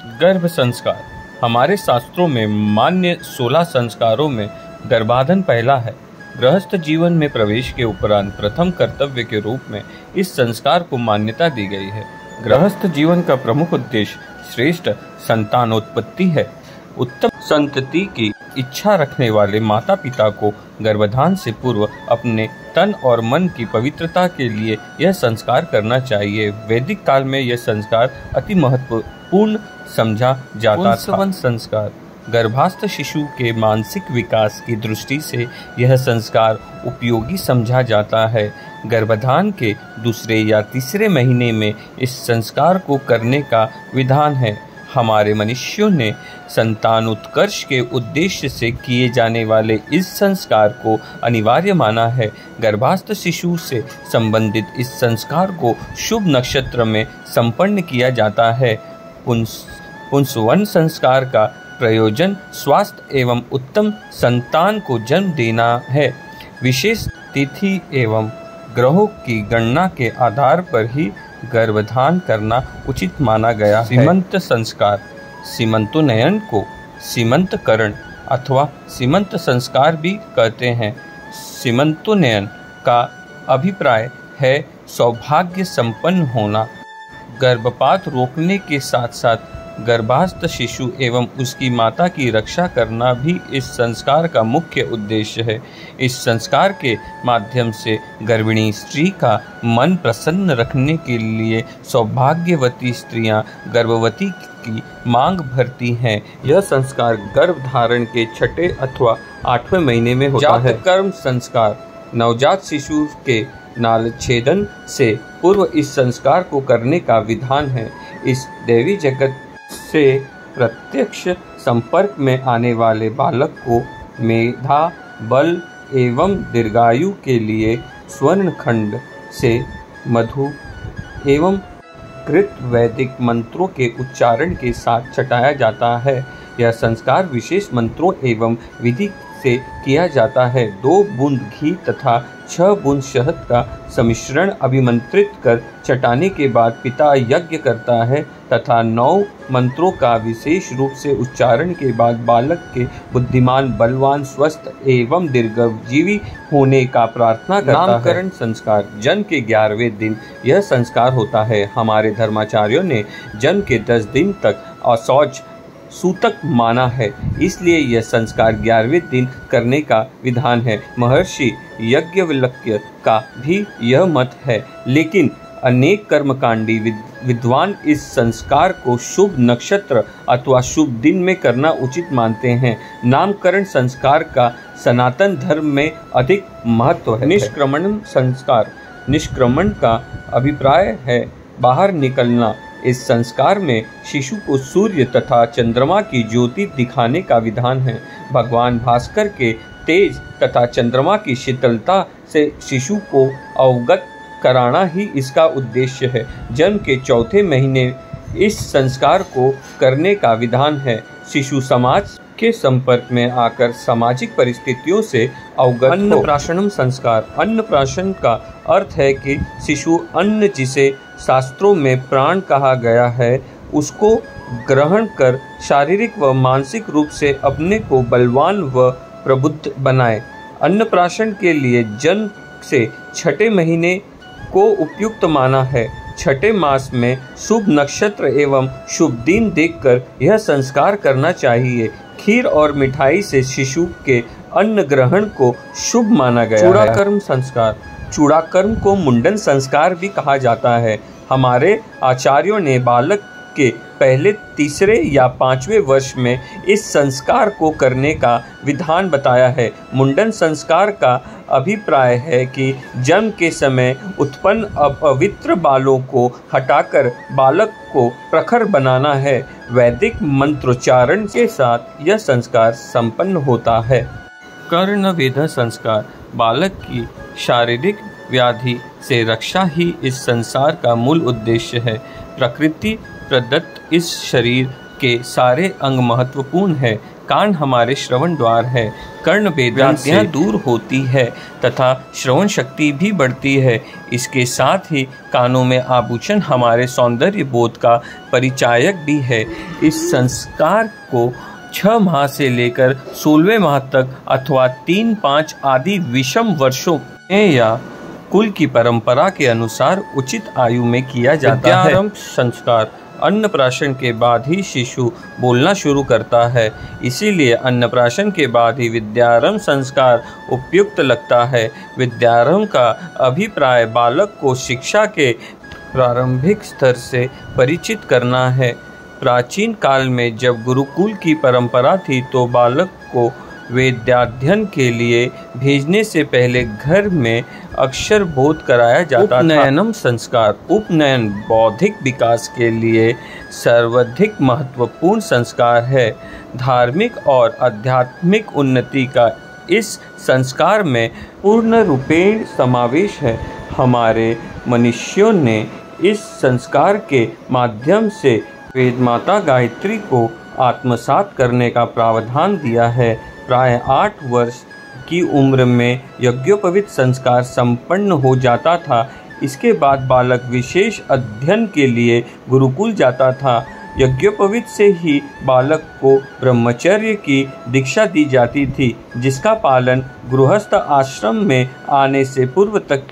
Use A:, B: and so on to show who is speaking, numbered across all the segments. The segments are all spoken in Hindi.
A: गर्भ संस्कार। हमारे शास्त्रों में मान्य 16 संस्कारों में गर्भाधान पहला है। गृहस्थ जीवन में प्रवेश के उपरांत प्रथम कर्तव्य के रूप में इस संस्कार को मान्यता दी गई है। गृहस्थ जीवन का प्रमुख उद्देश्य श्रेष्ठ संतानोत्पत्ति है। उत्तम संतति की इच्छा रखने वाले माता पिता को गर्भाधान से पूर्व अपने तन और मन की पवित्रता के लिए यह संस्कार करना चाहिए। वैदिक काल में यह संस्कार अति महत्वपूर्ण समझा जाता था। संस्कार। गर्भास्थ शिशु के मानसिक विकास की दृष्टि से यह संस्कार उपयोगी समझा जाता है। गर्भाधान के दूसरे या तीसरे महीने में इस संस्कार को करने का विधान है। हमारे मनुष्यों ने संतानोत्कर्ष के उद्देश्य से किए जाने वाले इस संस्कार को अनिवार्य माना है। गर्भास्थ शिशु से संबंधित इस संस्कार को शुभ नक्षत्र में संपन्न किया जाता है। पुंसवन संस्कार का प्रयोजन स्वास्थ्य एवं उत्तम संतान को जन्म देना है। विशेष तिथि एवं ग्रहों की गणना के आधार पर ही गर्भाधान करना उचित माना गया है। सीमंत संस्कार। सीमंतोन्नयन को सीमंतकरण अथवा सीमंत संस्कार भी कहते हैं। सीमंतोन्नयन का अभिप्राय है सौभाग्य संपन्न होना। गर्भपात रोकने के साथ साथ गर्भास्थ शिशु एवं उसकी माता की रक्षा करना भी इस संस्कार का मुख्य उद्देश्य है। इस संस्कार के माध्यम से गर्भिणी स्त्री का मन प्रसन्न रखने के लिए सौभाग्यवती स्त्रियां गर्भवती की मांग भरती हैं। यह संस्कार गर्भ धारण के 6ठे अथवा 8वें महीने में होता है। कर्म संस्कार। नवजात शिशु के नाल छेदन से पूर्व इस संस्कार को करने का विधान है। इस देवी जगत से प्रत्यक्ष संपर्क में आने वाले बालक को मेधा बल एवं दीर्घायु के लिए स्वर्णखंड से मधु एवं कृत वैदिक मंत्रों के उच्चारण के साथ छटाया जाता है। यह संस्कार विशेष मंत्रों एवं विधि से किया जाता है। 2 बूंद घी तथा 6 बूंद शहद का सम्मिश्रण अभिमंत्रित कर चटाने के बाद पिता यज्ञ करता है तथा 9 मंत्रों का विशेष रूप से उच्चारण के बाद बालक के बुद्धिमान, बलवान, स्वस्थ एवं दीर्घजीवी होने का प्रार्थना करता है। नामकरण संस्कार। जन्म के 11वें दिन यह संस्कार होता है। हमारे धर्माचार्यों ने जन्म के 10 दिन तक अशौच सूतक माना है, इसलिए यह संस्कार 11वें दिन करने का विधान है। महर्षि याज्ञवल्क्य का भी यह मत है, लेकिन अनेक कर्मकांडी विद्वान इस संस्कार को शुभ नक्षत्र अथवा शुभ दिन में करना उचित मानते हैं। नामकरण संस्कार का सनातन धर्म में अधिक महत्व है। निष्क्रमण संस्कार। निष्क्रमण का अभिप्राय है बाहर निकलना। इस संस्कार में शिशु को सूर्य तथा चंद्रमा की ज्योति दिखाने का विधान है। भगवान भास्कर के तेज तथा चंद्रमा की शीतलता से शिशु को अवगत कराना ही इसका उद्देश्य है। जन्म के 4थे महीने इस संस्कार को करने का विधान है। शिशु समाज के संपर्क में आकर सामाजिक परिस्थितियों से अवगत। अन्नप्राशनम संस्कार। अन्नप्राशन का अर्थ है कि शिशु अन्न जिसे शास्त्रों में प्राण कहा गया है उसको ग्रहण कर शारीरिक व मानसिक रूप से अपने को बलवान व प्रबुद्ध बनाए। अन्नप्राशन के लिए जन्म से 6ठे महीने को उपयुक्त माना है। 6ठे मास में शुभ नक्षत्र एवं शुभ दिन देखकर यह संस्कार करना चाहिए। खीर और मिठाई से शिशु के अन्न ग्रहण को शुभ माना गया है। चूड़ाकर्म संस्कार। चूड़ाकर्म को मुंडन संस्कार भी कहा जाता है। हमारे आचार्यों ने बालक के पहले, तीसरे या 5वें वर्ष में इस संस्कार को करने का विधान बताया है। मुंडन संस्कार का अभिप्राय है कि जन्म के समय उत्पन्न अपवित्र बालों को हटाकर बालक को प्रखर बनाना है। वैदिक मंत्रोच्चारण के साथ यह संस्कार संपन्न होता है। कर्णवेध संस्कार। बालक की शारीरिक व्याधि से रक्षा ही इस संसार का मूल उद्देश्य है। प्रकृति प्रदत्त इस शरीर के सारे अंग महत्वपूर्ण है, कान हमारे श्रवण द्वार है। कर्ण वेदांतियाँ दूर होती है तथा श्रवण शक्ति भी बढ़ती है। इसके साथ ही कानों में आभूषण हमारे सौंदर्य बोध का परिचायक भी है। इस संस्कार को 6 माह से लेकर 16वें माह तक अथवा 3, 5 आदि विषम वर्षों में या कुल की परंपरा के अनुसार उचित आयु में किया जाता है। विद्यारंभ संस्कार अन्नप्राशन के बाद ही शिशु बोलना शुरू करता है, इसीलिए अन्नप्राशन के बाद ही विद्यारंभ संस्कार उपयुक्त लगता है। विद्यारंभ का अभिप्राय बालक को शिक्षा के प्रारंभिक स्तर से परिचित करना है। प्राचीन काल में जब गुरुकुल की परंपरा थी तो बालक को वेदाध्ययन के लिए भेजने से पहले घर में अक्षर बोध कराया जाता था। उपनयनम संस्कार उपनयन बौद्धिक विकास के लिए सर्वाधिक महत्वपूर्ण संस्कार है। धार्मिक और आध्यात्मिक उन्नति का इस संस्कार में पूर्ण रूपेण समावेश है। हमारे मनुष्यों ने इस संस्कार के माध्यम से वेदमाता गायत्री को आत्मसात करने का प्रावधान दिया है। प्राय 8 वर्ष की उम्र में यज्ञोपवीत संस्कार संपन्न हो जाता था। इसके बाद बालक विशेष अध्ययन के लिए गुरुकुल जाता था। यज्ञोपवीत से ही बालक को ब्रह्मचर्य की दीक्षा दी जाती थी, जिसका पालन गृहस्थ आश्रम में आने से पूर्व तक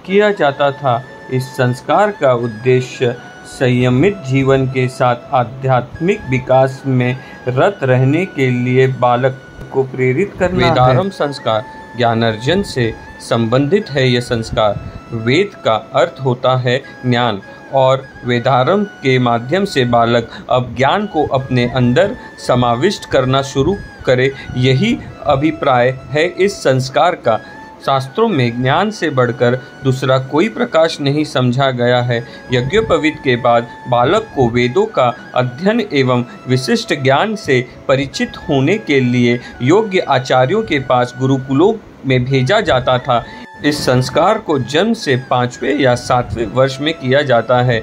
A: किया जाता था। इस संस्कार का उद्देश्य संयमित जीवन के साथ आध्यात्मिक विकास में रत रहने के लिए बालक को प्रेरित करना है। वेदारंभ संस्कार ज्ञानार्जन से संबंधित है। यह संस्कार वेद का अर्थ होता है ज्ञान, और वेदारंभ के माध्यम से बालक अब ज्ञान को अपने अंदर समाविष्ट करना शुरू करे, यही अभिप्राय है इस संस्कार का। शास्त्रों में ज्ञान से बढ़कर दूसरा कोई प्रकाश नहीं समझा गया है। यज्ञोपवीत के बाद बालक को वेदों का अध्ययन एवं विशिष्ट ज्ञान से परिचित होने के लिए योग्य आचार्यों के पास गुरुकुलों में भेजा जाता था। इस संस्कार को जन्म से 5वें या 7वें वर्ष में किया जाता है।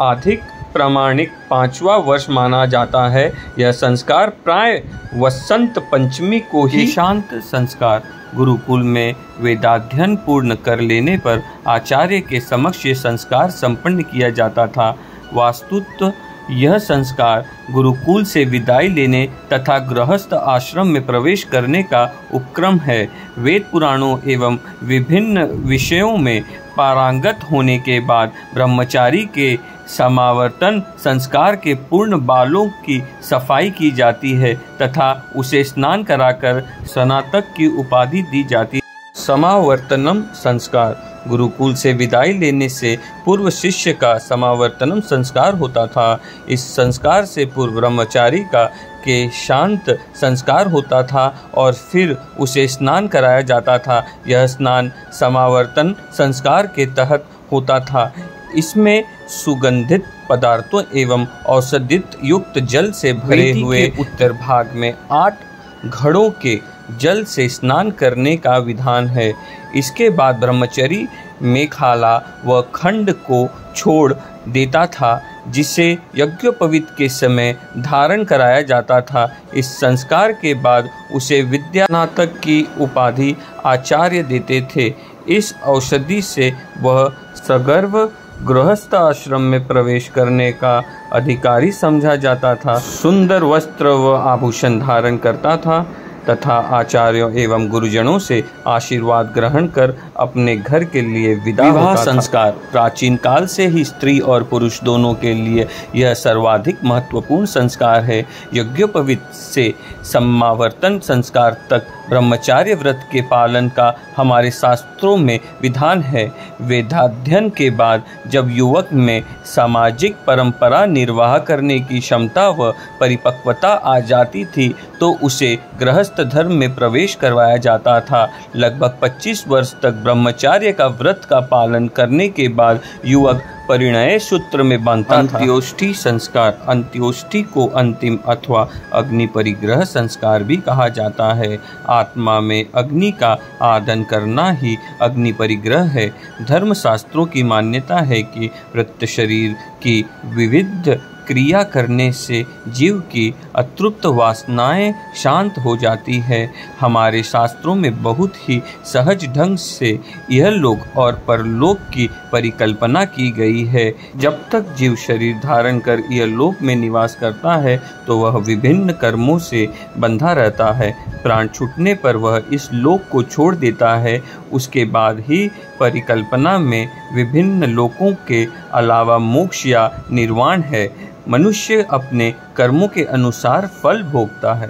A: अधिक प्रामाणिक 5वां वर्ष माना जाता है। यह संस्कार प्राय वसंत पंचमी को ही शांत संस्कार गुरुकुल में वेदाध्ययन पूर्ण कर लेने पर आचार्य के समक्ष ये संस्कार संपन्न किया जाता था। वास्तुतः यह संस्कार गुरुकुल से विदाई लेने तथा गृहस्थ आश्रम में प्रवेश करने का उपक्रम है। वेद पुराणों एवं विभिन्न विषयों में पारंगत होने के बाद ब्रह्मचारी के समावर्तन संस्कार के पूर्ण बालों की सफाई की जाती है तथा उसे स्नान कराकर स्नातक की उपाधि दी जाती है। समावर्तनम संस्कार गुरुकुल से विदाई लेने से पूर्व शिष्य का समावर्तनम संस्कार होता था। इस संस्कार से पूर्व ब्रह्मचारी का के शांत संस्कार होता था और फिर उसे स्नान कराया जाता था। यह स्नान समावर्तन संस्कार के तहत होता था। इसमें सुगंधित पदार्थों एवं औषधित युक्त जल से भरे हुए उत्तर भाग में 8 घड़ों के जल से स्नान करने का विधान है। इसके बाद ब्रह्मचारी मेखाला व खंड को छोड़ देता था, जिसे यज्ञोपवीत के समय धारण कराया जाता था। इस संस्कार के बाद उसे विद्यानातक की उपाधि आचार्य देते थे। इस औषधि से वह सगर्भ गृहस्थ आश्रम में प्रवेश करने का अधिकारी समझा जाता था। सुंदर वस्त्र व आभूषण धारण करता था तथा आचार्यों एवं गुरुजनों से आशीर्वाद ग्रहण कर अपने घर के लिए विदा होता था। संस्कार प्राचीन काल से ही स्त्री और पुरुष दोनों के लिए यह सर्वाधिक महत्वपूर्ण संस्कार है। यज्ञोपवीत से समावर्तन संस्कार तक ब्रह्मचार्य व्रत के पालन का हमारे शास्त्रों में विधान है। वेदाध्ययन के बाद जब युवक में सामाजिक परंपरा निर्वाह करने की क्षमता व परिपक्वता आ जाती थी तो उसे गृहस्थ धर्म में प्रवेश करवाया जाता था। लगभग 25 वर्ष तक ब्रह्मचार्य का व्रत का पालन करने के बाद युवक परिणय सूत्र में बांधता था। अंत्योष्टि संस्कार अंत्योष्टि को अंतिम अथवा अग्नि परिग्रह संस्कार भी कहा जाता है। आत्मा में अग्नि का आदन करना ही अग्नि परिग्रह है। धर्मशास्त्रों की मान्यता है कि मृत शरीर की विविध क्रिया करने से जीव की अतृप्त वासनाएं शांत हो जाती है। हमारे शास्त्रों में बहुत ही सहज ढंग से यह लोक और परलोक की परिकल्पना की गई है। जब तक जीव शरीर धारण कर यह लोक में निवास करता है तो वह विभिन्न कर्मों से बंधा रहता है। प्राण छूटने पर वह इस लोक को छोड़ देता है। उसके बाद ही परिकल्पना में विभिन्न लोकों के अलावा मोक्ष या निर्वाण है। मनुष्य अपने कर्मों के अनुसार फल भोगता है।